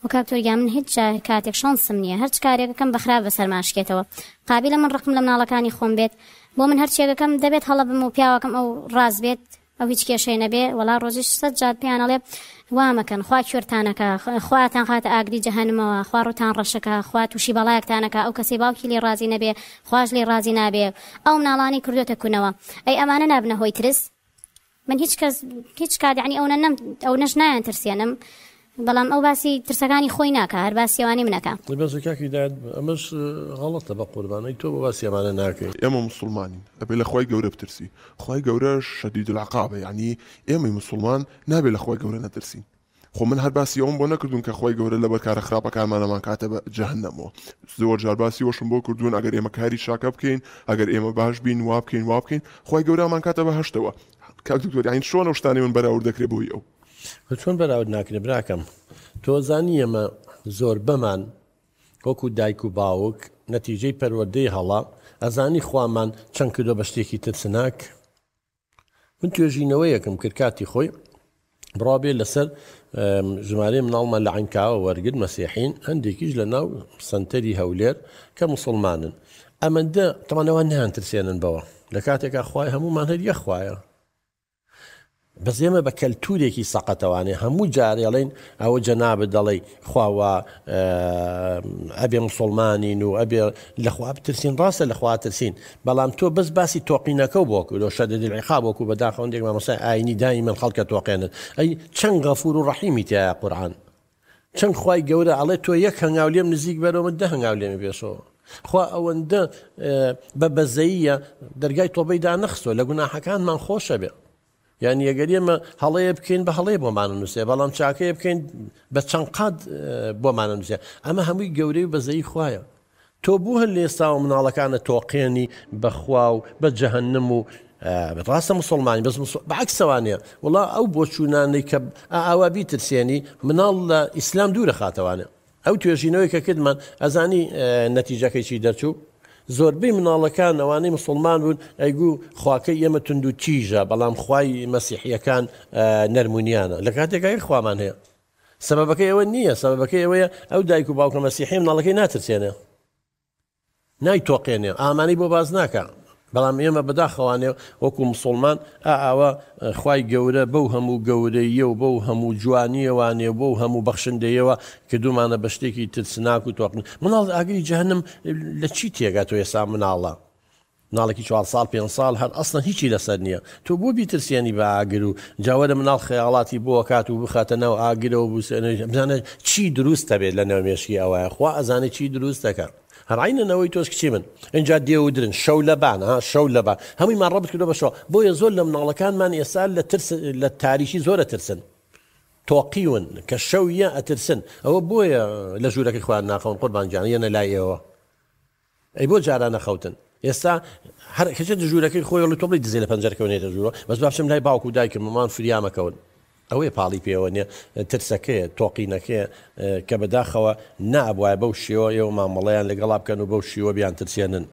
وكابتوريا من هیچ کاتێک شانسم نییە هەرچ کارێکەکەم بەخراب بەسەر ماشکێتەوە قابلە من ڕقم لە مناڵەکانی خۆم بێت بۆ من هەرچێکەکەم دەبێت هەڵە بم و پیاوەکەم ئەو ڕاز بێت ئەو هیچ کێشەی نەبێ وەڵا ڕۆژیش 100 جار پێیانەڵێ وامەکەن خوا کوێرتانەکە خواتان خاتە ئاگری جەهەنمەوە خوا ڕووتان ڕەشەکە خوا تووشی بەڵایەکتانەکە ئەو کەسەی باوکی لێ ڕازی نەبێ خواش لێ ڕازی نابێ ئەو مناڵانی کردوتە کوونەوە ئەی ئەمانە نابنە هۆی ترس من هیچ کات یعنی ئەو نەش نایان ترسێنم بەڵام ئەو باسی ترسەکانی خۆی ناکە هەر باسیێوانی منەکە بەس کاکی داد ئەمەش غەڵەتە بە قوربانەی تۆ بە باسی ئەمانە ناکەی ئێمە مسلمانین ئەبێ لە خۆی گەورە بترسی خۆی گەورەش شەدید العقابە یعنی ئێمەی مسلمان نابێت لە خۆی گەورە نەترسین خۆ من هەر باسی ئەوم بۆ نەکردوون کە خۆی گەورە لەبەر کارە خراپەکانمانەمان کاتە بە جەهەنەمەوە زۆر جار باسی وەشم بۆ کردوون ئەگەر ئێمە کاری شاکە بکەین ئەگەر ئێمە باش بین وا بکەین خۆی گەورەمان کاتە بە هەشتەوە کاک دکتۆر یعنی چۆن ئەو شتانی من بەراورد دەکرێت بۆی ئەو چۆن بەراورد ناکرێت براکەم تۆ زانی ئەمە زۆر بەمان وەکو دایک و باوک نەتیجەی پەروەردەی هەڵا ئەزانی خوامان چەند کردۆ بە شتێکی ترسناک من توێژینەوەیەکم کرد کاتی خۆی بڕابێ لەسەر ژمارەی مناڵمان لە عینکاوە وەرگرت مەسیحین هەندێکیش لە ناو سنتەری هەولێر کە مسلمانن ئەمەندە تەمانەوە نیان ترسێنن بەوە لە کاتێکا خوای هەمومان هەر یەک خوایە بەس ئێمە بە کەلتورێکی سەقەتەوانێ هەموو جارێڵین ئەوە جەنابە دەڵێ خواوە ئەبێ مسلمانین و ئەبێ لەخوا بترسین ڕاستە لەخوا ترسین بەڵام تۆ بەس باسی تۆقینەکە بۆکو لە شەدەدی العقاب وەکو بەداخەوەندێک مامۆستای ئاینی دایمەن خەڵکە تۆقێنن ئەی چەند غەفور و ڕەحیمی تایە قورئان چەند خوای گەورە ئەڵێ تۆ یەک هەنگاو لێم نزیک بەرەوە من 10 هەنگاو لێمە پێشەوە خوا ئەوەندە بە بەزەییە دەرگای تۆبەیدا نەخستۆ لە گوناحەکانمان خۆشە بێ یعنی ئەگەر ئێمە هەڵەیە بکەین بە هەڵەیە بۆمانە نووسێ بەڵام چاکەیە بکەین بە چەند قات بۆمانە نووسێ ئەمە هەمووی گەورەی و بەزەیی خوایە تۆ بوو هەر لێستا و مناڵەکانە تۆقێنی بەخوا و بە جەهەنم و ڕاستە مسلمانی بەس بەعکسەوانەیە وڵا ئەو بۆ چوونانەی کە ئاوا بیترسێنی مناڵ لە ئیسلام دوورە خاتەوانێ ئەو توێژینەوەی کە کردمان ئەزانی نەتیجەکەی چی دەرچوو زۆربەی مناڵەکان ئەوانەی مسلمان بوون ئەیگو خواکەی ئێمە تونند و تیژە بەڵام خوای مەسیحیەکان نەرمونیانە لە کاتێکای خوامان هەیە سەبەبەکەی ئەوە نییە سەبەبەکەی ئەوەیە ئەو دایک و باوکە مەسیحی مناڵەکەی ناترسێنێ نایتۆقێنێ ئامانەی بۆ باز ناکە بەڵام ئێمە بەداخەوانێ وەکو مسلمان ئاوا خوای گەورە بەو هەموو گەورەیە و بەو هەموو جوانیەوانێ بەو هەموو بەخشندەیەوە کە دوومانە بە شتێکی ترسناک و تۆقن مناڵ ئاگری جەهەنم لە چی تێگات تۆ ئێستا مناڵە مناڵێکی 4 ساڵ 5 ساڵ هەر ئەسڵەن هیچی لەسەر نییە تۆ بۆ بیترسێنی بە ئاگر و جاوەرە مناڵ خەیاڵاتی بۆ کات و بخاتە ناو ئاگرەوە بزانە چی دروستە بێت لە ناو مێشکی ئەوەیە خوا ئەزانێت چی دروست دەکات هەڕینەوەی تۆش کچی من اینجا دێودرن شەو لەبان شەو لەبان هەمووی ڕەبت کردو بەشەوە بۆیە زۆر لە مناڵەکانمان ئێستا لە تاریکی زۆرە ترسن تۆقیون کە شەویە ئەترسن ئەوە بۆیە لە ژوورەکەی خوارد ناخەون قوربانجان یەنە لای ئێوە ئەی بۆ جاران نەخەوتن ئێستا هەر کەچێت ژوورەکەی خۆی لە تۆ بڵی دزێ لە پەنجەرەکەونێتە ژوورە بەس باشم لای باوکو و دایکم مامان فریامەکەون ئەوەی پاڵی پێوە نیە ترسەکەیە تۆقینەکەیە کە بەداخەوە نابواە بەو شێوە ئێوە مامەڵەیان لەگەڵا بکەن و بەو شێوە بیان ترسێنن